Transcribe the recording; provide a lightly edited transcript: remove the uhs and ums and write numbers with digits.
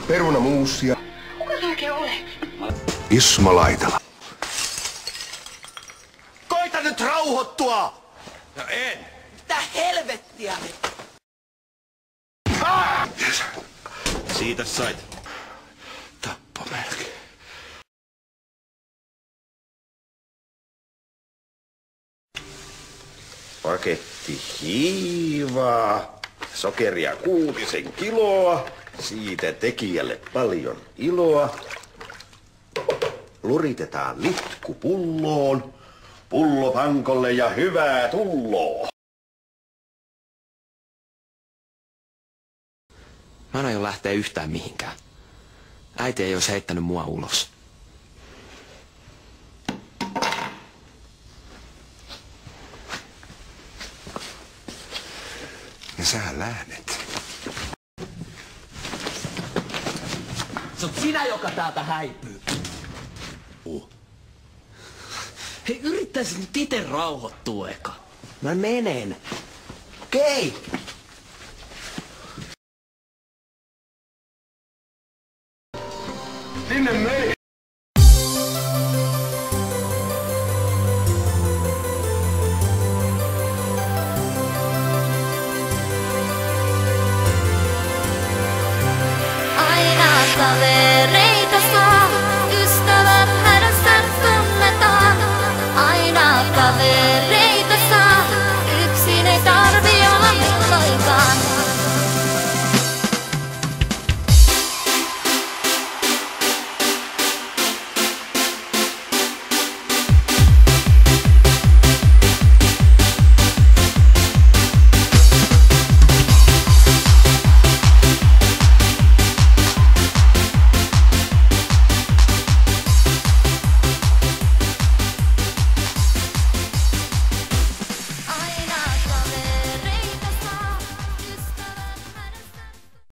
perunamuusia. Kuka sä oikein olet? Ismo Laitala. Koita nyt rauhoittua! No en. Mitä helvettiä? Siitä sait. Tappo melkein. Paketti hiivaa, sokeria 6 kiloa, siitä tekijälle paljon iloa. Luritetaan litku pulloon, pullo pankolle ja hyvää tulloa. Mä en aio lähteä yhtään mihinkään. Äiti ei olisi heittänyt mua ulos. Ja sä lähdet. Se on sinä, joka täältä häipyy. Hei, yrittäisit nyt ite rauhoittua eka. Mä menen. Okei. Sinne meni! Aina kaveri.